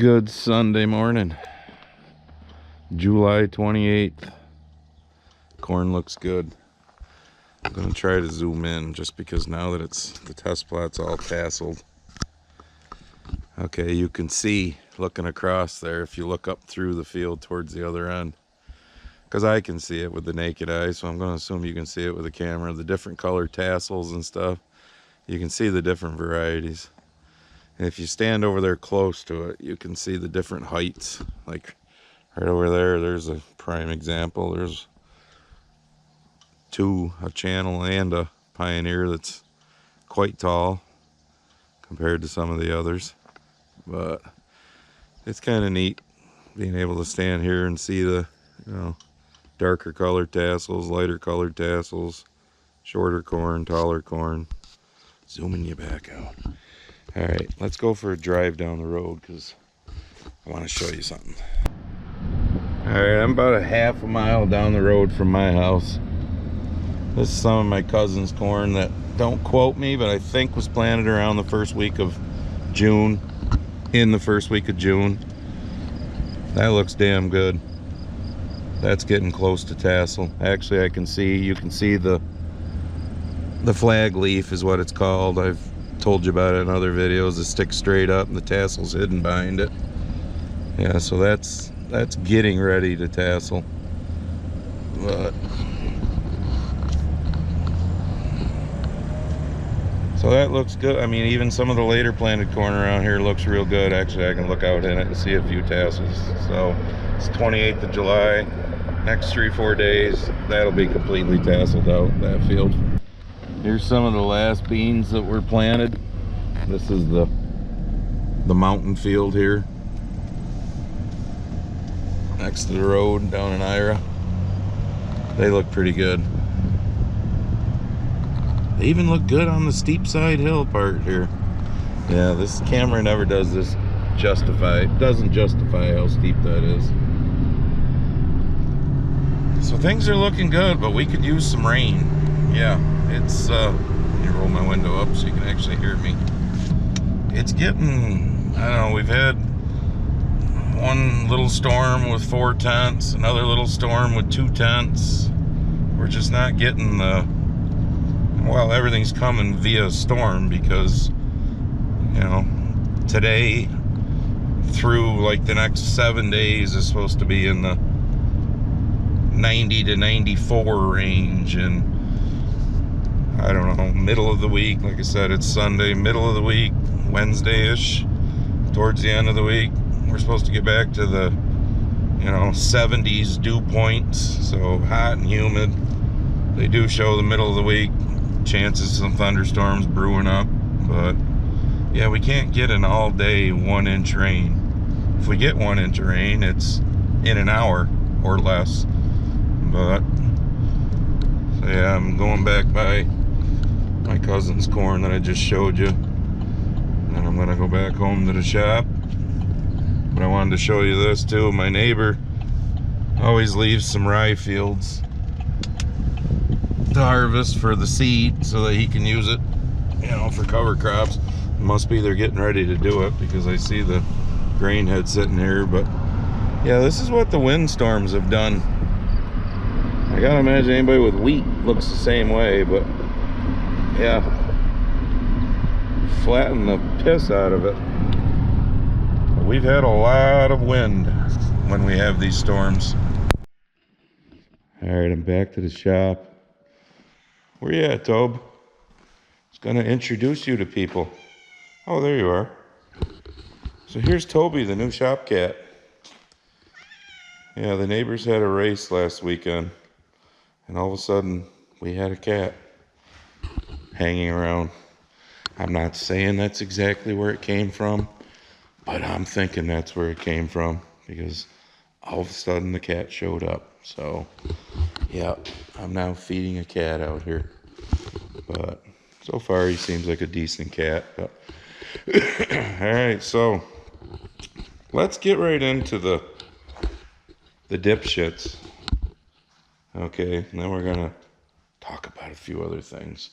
Good Sunday morning, July 28th. Corn looks good. I'm gonna try to zoom in just because now that the test plot's all tasseled. Okay, you can see looking across there if you look up through the field towards the other end, because I can see it with the naked eye, so I'm going to assume you can see it with the camera. The different color tassels and stuff, you can see the different varieties. And if you stand over there close to it, you can see the different heights. Like right over there, there's a prime example. There's a channel and a pioneer that's quite tall compared to some of the others. But it's kind of neat being able to stand here and see the, darker colored tassels, lighter colored tassels, shorter corn, taller corn. Zooming you back out. All right, let's go for a drive down the road because I want to show you something. All right, I'm about a half a mile down the road from my house. This is some of my cousin's corn that, don't quote me, but I think was planted around the first week of June. In the first week of June. That looks damn good. That's getting close to tassel. Actually, you can see the flag leaf is what it's called. I've told you about it in other videos. It sticks straight up and the tassel's hidden behind it. Yeah, so that's getting ready to tassel. But so that looks good. I mean, even some of the later planted corn around here looks real good. Actually, I can look out in it and see a few tassels. So it's 28th of July. Next 3-4 days, that'll be completely tasseled out, that field. Here's some of the last beans that were planted. This is the mountain field here, next to the road down in Ira. They look pretty good. They even look good on the steep side hill part here. Yeah, this camera never does this doesn't justify how steep that is. So things are looking good, but we could use some rain. Yeah, it's let me roll my window up so you can actually hear me. It's getting, I don't know, we've had one little storm with 4 tenths, another little storm with 2 tenths. We're just not getting the, well, everything's coming via storm because, today through like the next 7 days is supposed to be in the 90 to 94 range, and I don't know, middle of the week, like I said, it's Sunday, middle of the week, Wednesday-ish, towards the end of the week, we're supposed to get back to the, 70s dew points, so hot and humid. They do show the middle of the week chances of some thunderstorms brewing up, but yeah, we can't get an all-day 1-inch rain. If we get 1 inch of rain, it's in an hour or less. But so yeah, I'm going back by my cousin's corn that I just showed you, and then I'm gonna go back home to the shop. But I wanted to show you this too. My neighbor always leaves some rye fields to harvest for the seed so that he can use it, for cover crops. It must be they're getting ready to do it because I see the grain head sitting here. But yeah, this is what the windstorms have done. I gotta imagine anybody with wheat looks the same way, but yeah, flatten the piss out of it. But we've had a lot of wind when we have these storms. All right, I'm back to the shop. Where you at, Tobe? I was gonna introduce you to people. Oh, there you are. So here's Toby, the new shop cat. Yeah, the neighbors had a race last weekend, and all of a sudden we had a cat hanging around. I'm not saying that's exactly where it came from, but I'm thinking that's where it came from because all of a sudden the cat showed up. So yeah, I'm now feeding a cat out here, but so far he seems like a decent cat. But all right, so let's get right into the dipshits. Okay, and then we're gonna talk about a few other things.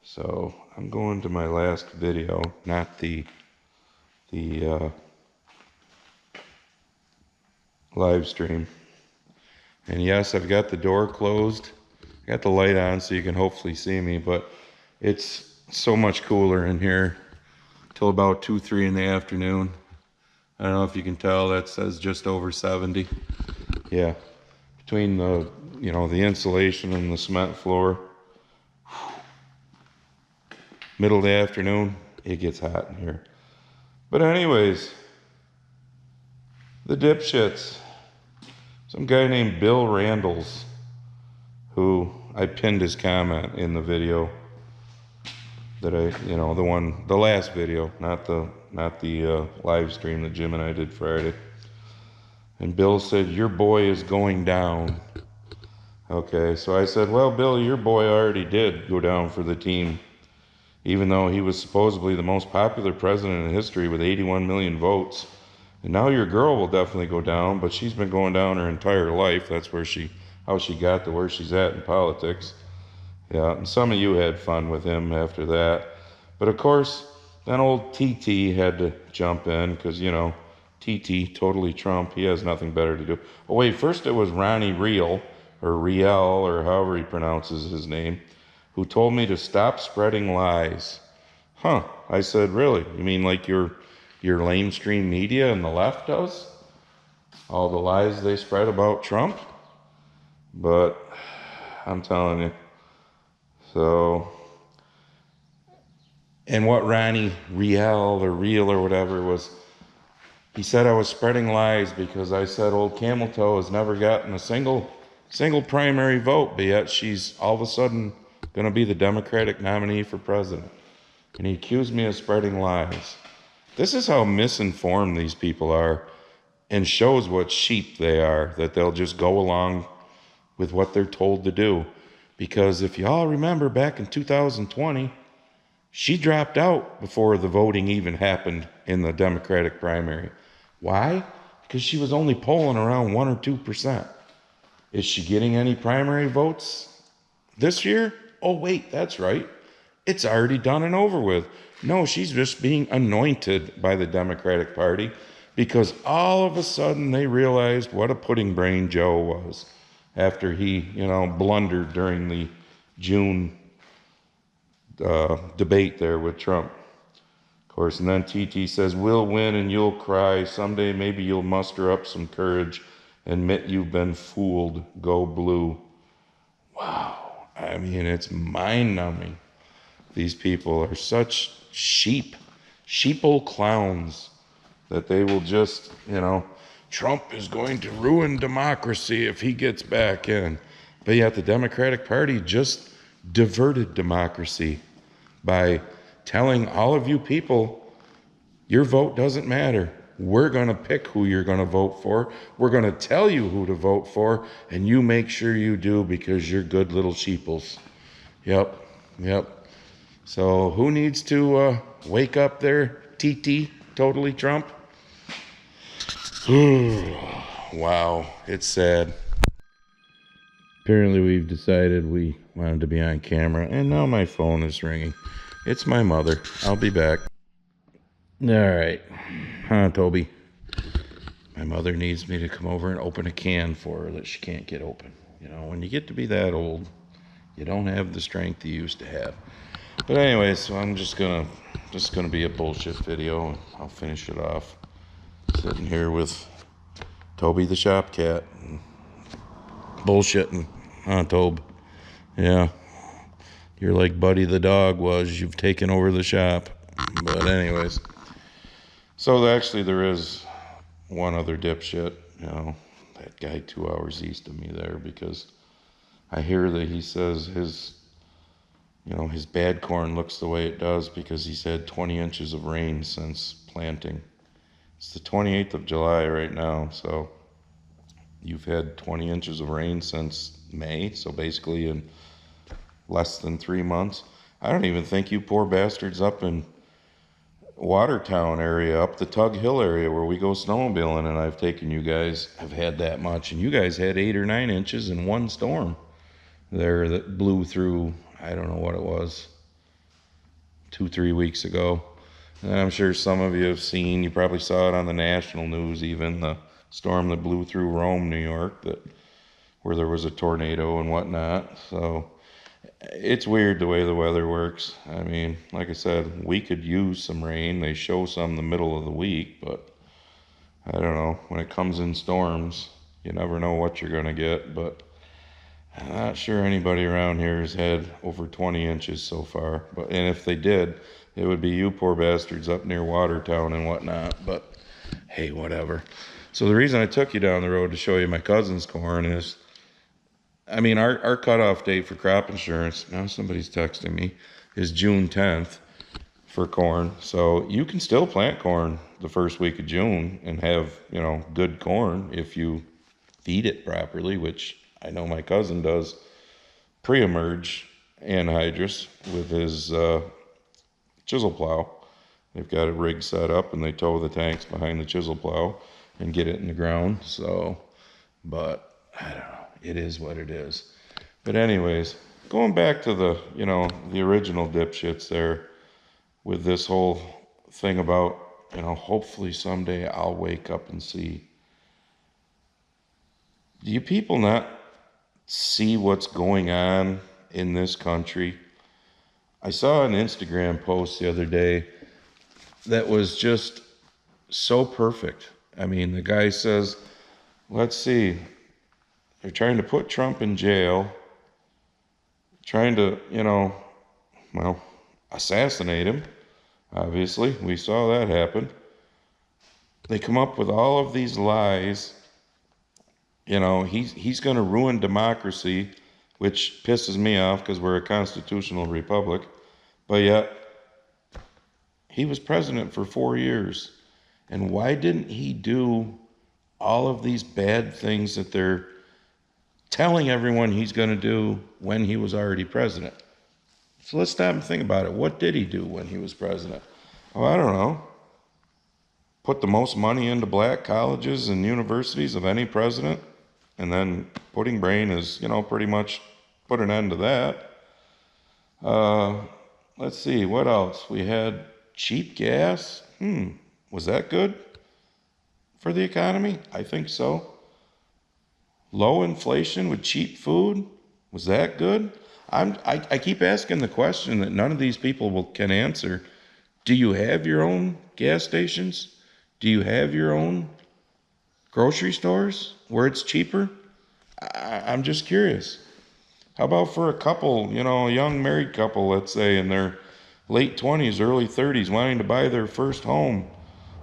So I'm going to my last video, not the live stream. And yes, I've got the door closed. I got the light on so you can hopefully see me, but it's so much cooler in here till about 2, 3 in the afternoon. I don't know if you can tell, that says just over 70. Yeah, between the, you know, the insulation and the cement floor, middle of the afternoon, it gets hot in here. But anyways, the dipshits. Some guy named Bill Randalls, who I pinned his comment in the video that the last video, not the live stream that Jim and I did Friday. And Bill said, "Your boy is going down." Okay, so I said, well, Bill, your boy already did go down for the team, even though he was supposedly the most popular president in history with 81 million votes. And now your girl will definitely go down, but she's been going down her entire life. That's how she got to where she's at in politics. Yeah, and some of you had fun with him after that. But of course, then old TT had to jump in because, you know, TT, totally Trump. He has nothing better to do. Oh, wait, first it was Ronnie Riel, or Riel, or however he pronounces his name, who told me to stop spreading lies. Huh, I said, really? You mean like your lamestream media and the left does? All the lies they spread about Trump? But I'm telling you. So, and what Ronnie Riel or whatever was, he said I was spreading lies because I said old Camel Toe has never gotten a single primary vote, but yet she's all of a sudden going to be the Democratic nominee for president. And he accused me of spreading lies. This is how misinformed these people are, and shows what sheep they are, that they'll just go along with what they're told to do. Because if y'all remember back in 2020, she dropped out before the voting even happened in the Democratic primary. Why? Because she was only polling around 1 or 2%. Is she getting any primary votes this year? Oh, wait, that's right. It's already done and over with. No, she's just being anointed by the Democratic Party because all of a sudden they realized what a pudding brain Joe was after he, blundered during the June debate there with Trump. Of course, and then TT says, we'll win and you'll cry. Someday maybe you'll muster up some courage and admit you've been fooled. Go blue. Wow. I mean, it's mind-numbing. These people are such sheeple clowns that they will just, Trump is going to ruin democracy if he gets back in. But yet the Democratic Party just diverted democracy by telling all of you people, your vote doesn't matter. We're going to pick who you're going to vote for. We're going to tell you who to vote for, and you make sure you do because you're good little sheeples. Yep. So who needs to wake up there, TT, totally Trump? Wow, it's sad. Apparently we've decided we wanted to be on camera, and now my phone is ringing. It's my mother. I'll be back. All right. Huh, Toby? My mother needs me to come over and open a can for her that she can't get open. When you get to be that old, you don't have the strength you used to have. But anyway, so I'm just gonna be a bullshit video, and I'll finish it off. Sitting here with Toby the shop cat, and bullshitting, huh, Tobe? Yeah, you're like Buddy the dog was. You've taken over the shop. But anyways, so actually there is one other dipshit, that guy 2 hours east of me there, because I hear that he says his bad corn looks the way it does because he's had 20 inches of rain since planting. It's the 28th of July right now, so you've had 20 inches of rain since May, so basically in less than 3 months. I don't even think you poor bastards up in Watertown area, up the Tug Hill area where we go snowmobiling, and I've taken you guys, have had that much, and you guys had 8 or 9 inches in one storm there that blew through, I don't know what it was, 2-3 weeks ago. And I'm sure some of you have seen, you probably saw it on the national news even, the storm that blew through Rome, New York, where there was a tornado and whatnot. So it's weird the way the weather works. I mean, like I said, we could use some rain. They show some in the middle of the week, but I don't know. When it comes in storms, you never know what you're going to get. But I'm not sure anybody around here has had over 20 inches so far. And if they did, it would be you poor bastards up near Watertown and whatnot. But hey, whatever. So the reason I took you down the road to show you my cousin's corn is, I mean, our cutoff date for crop insurance, now somebody's texting me, is June 10th for corn. So you can still plant corn the first week of June and have, good corn if you feed it properly, which I know my cousin does pre-emerge anhydrous with his chisel plow. They've got a rig set up and they tow the tanks behind the chisel plow and get it in the ground. So, but I don't know. It is what it is. But anyways, going back to the, the original dipshits there with this whole thing about, hopefully someday I'll wake up and see. Do you people not see what's going on in this country? I saw an Instagram post the other day that was just so perfect. I mean, the guy says, let's see, they're trying to put Trump in jail, trying to, assassinate him. Obviously, we saw that happen. They come up with all of these lies. He's going to ruin democracy, which pisses me off because we're a constitutional republic. But yet, he was president for 4 years. And why didn't he do all of these bad things that they're telling everyone he's going to do when he was already president? So let's stop and think about it. What did he do when he was president? Oh, I don't know. Put the most money into black colleges and universities of any president, and then Pudding Brain is, pretty much put an end to that. Let's see, what else? We had cheap gas. Was that good for the economy? I think so. Low inflation with cheap food. Was that good? I keep asking the question that none of these people can answer. Do you have your own gas stations? Do you have your own grocery stores where it's cheaper? I'm just curious. How about for a couple, a young married couple, let's say, in their late 20s, early 30s, wanting to buy their first home,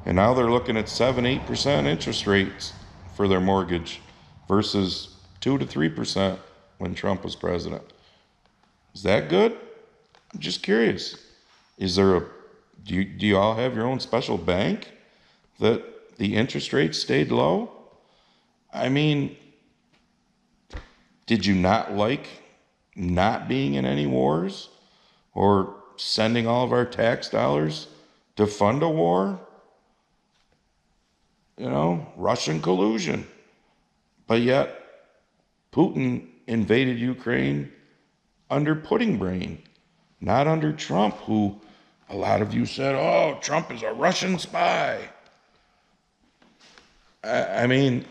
and now they're looking at 7-8% interest rates for their mortgage versus 2 to 3% when Trump was president. Is that good? I'm just curious. Is there do you all have your own special bank that the interest rates stayed low? I mean, did you not like not being in any wars or sending all of our tax dollars to fund a war? Russian collusion. But yet, Putin invaded Ukraine under Pudding Brain, not under Trump, who a lot of you said, oh, Trump is a Russian spy. I mean,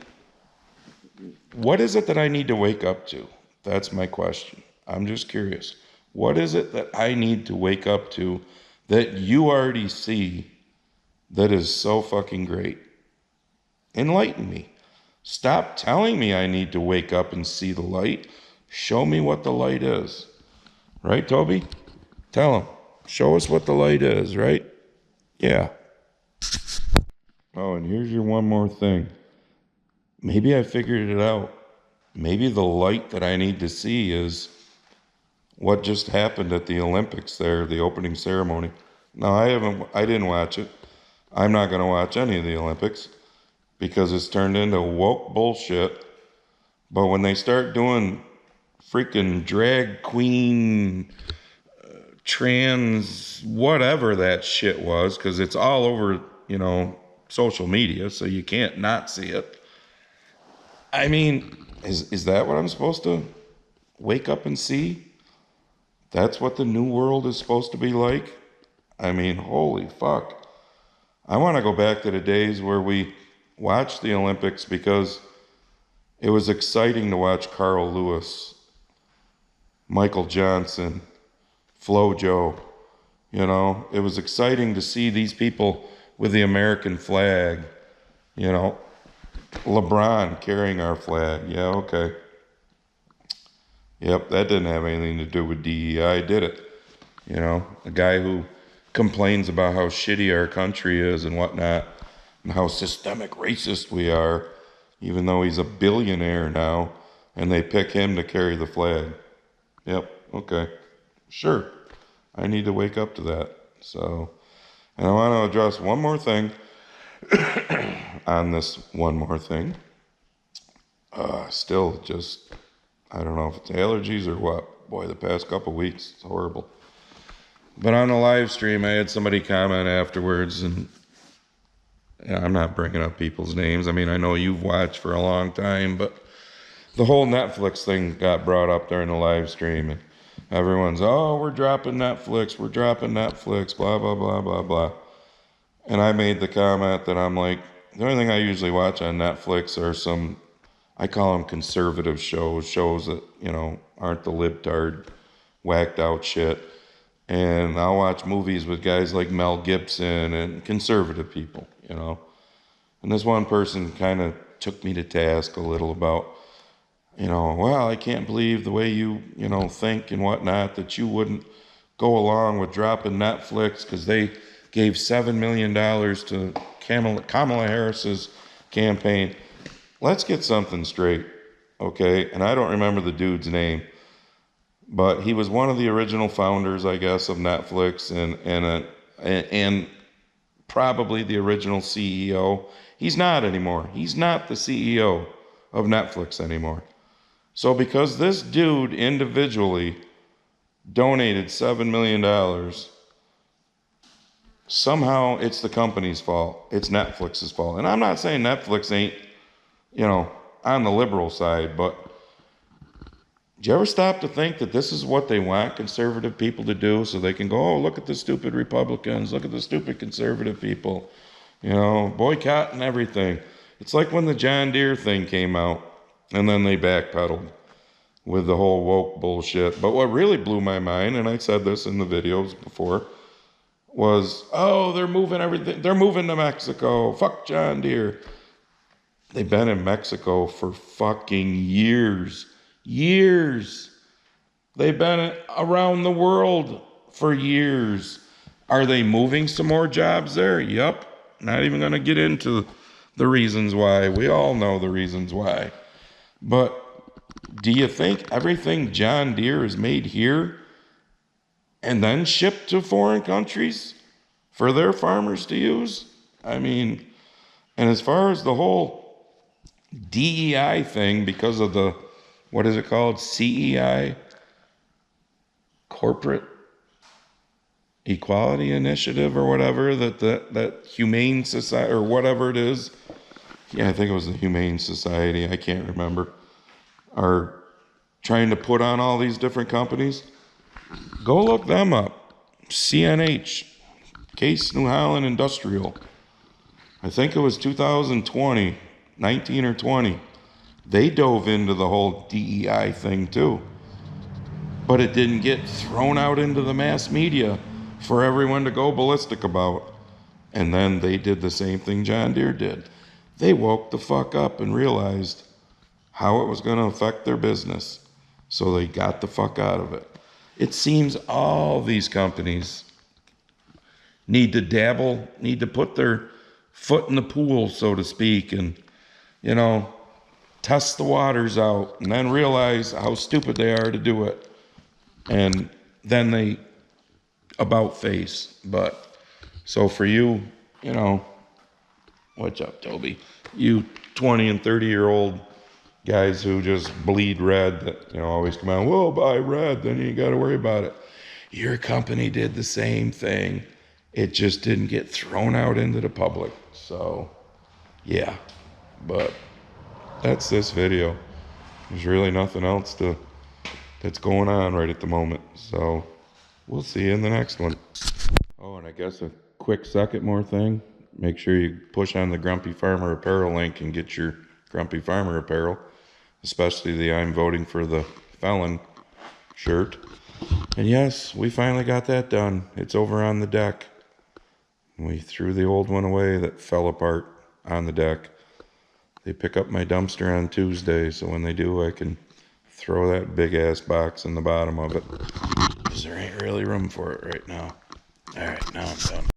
what is it that I need to wake up to? That's my question. I'm just curious. What is it that I need to wake up to that you already see that is so fucking great? Enlighten me. Stop telling me I need to wake up and see the light. Show me what the light is. Right, Toby? Tell him. Show us what the light is, right? Yeah. Oh, and here's your one more thing. Maybe I figured it out. Maybe the light that I need to see is what just happened at the Olympics there, the opening ceremony. No, I didn't watch it. I'm not going to watch any of the Olympics because it's turned into woke bullshit. But when they start doing freaking drag queen, trans, whatever that shit was, because it's all over, social media, so you can't not see it. I mean, is that what I'm supposed to wake up and see? That's what the new world is supposed to be like? I mean, holy fuck. I want to go back to the days where we watch the Olympics because it was exciting to watch Carl Lewis, Michael Johnson, FloJo. You know, it was exciting to see these people with the American flag. You know, LeBron carrying our flag. Yeah, okay. Yep, that didn't have anything to do with DEI, did it? You know, a guy who complains about how shitty our country is and whatnot, and how systemic racist we are, even though he's a billionaire now, and they pick him to carry the flag. Yep, okay. Sure. I need to wake up to that. So, and I want to address one more thing on this one more thing. Still just, I don't know if it's allergies or what. Boy, the past couple weeks, it's horrible. But on the live stream, I had somebody comment afterwards, and yeah, I'm not bringing up people's names. I mean, I know you've watched for a long time, but the whole Netflix thing got brought up during the live stream, and everyone's, oh, we're dropping Netflix, blah, blah, blah, blah, blah. And I made the comment that I'm like, the only thing I usually watch on Netflix are some, I call them conservative shows that, you know, aren't the libtard, whacked out shit. And I'll watch movies with guys like Mel Gibson and conservative people, you know. And this one person kind of took me to task a little about, you know, well, I can't believe the way you know, think and whatnot, that you wouldn't go along with dropping Netflix because they gave $7 million to Kamala Harris's campaign. Let's get something straight, okay? And I don't remember the dude's name, but he was one of the original founders, I guess, of Netflix and probably the original CEO. He's not anymore. He's not the CEO of Netflix anymore. So because this dude individually donated $7 million, somehow it's the company's fault. It's Netflix's fault. And I'm not saying Netflix ain't, you know, on the liberal side, but do you ever stop to think that this is what they want conservative people to do so they can go, oh, look at the stupid Republicans, look at the stupid conservative people, you know, boycotting everything. It's like when the John Deere thing came out and then they backpedaled with the whole woke bullshit. But what really blew my mind, and I said this in the videos before, was, oh, they're moving everything. They're moving to Mexico. Fuck John Deere. They've been in Mexico for fucking years. Years. They've been around the world for years. Are they moving some more jobs there? Yep. Not even going to get into the reasons why. We all know the reasons why. But do you think everything John Deere is made here and then shipped to foreign countries for their farmers to use? I mean, and as far as the whole DEI thing, because of the, what is it called? CEI? Corporate Equality Initiative or whatever, that Humane Society or whatever it is. Yeah, I think it was the Humane Society. I can't remember. Are trying to put on all these different companies. Go look them up. CNH, Case New Holland Industrial. I think it was 2020, 19 or 20. They dove into the whole DEI thing too. But it didn't get thrown out into the mass media for everyone to go ballistic about. And then they did the same thing John Deere did. They woke the fuck up and realized how it was going to affect their business. So they got the fuck out of it. It seems all these companies need to put their foot in the pool, so to speak, and, you know, test the waters out and then realize how stupid they are to do it. And then they about face. But so for you, you know, what's up, Toby? You 20 and 30-year-old guys who just bleed red, that, you know, always come out, well, buy red, then you got to worry about it. Your company did the same thing. It just didn't get thrown out into the public. So, yeah. But that's this video. There's really nothing else that's going on right at the moment. So we'll see you in the next one. Oh, and I guess a quick second more thing. make sure you push on the Grumpy Farmer Apparel link and get your Grumpy Farmer apparel, especially the I'm voting for the felon shirt. And yes, we finally got that done. It's over on the deck. We threw the old one away that fell apart on the deck. They pick up my dumpster on Tuesday, so when they do, I can throw that big ass box in the bottom of it, because there ain't really room for it right now. All right, now I'm done.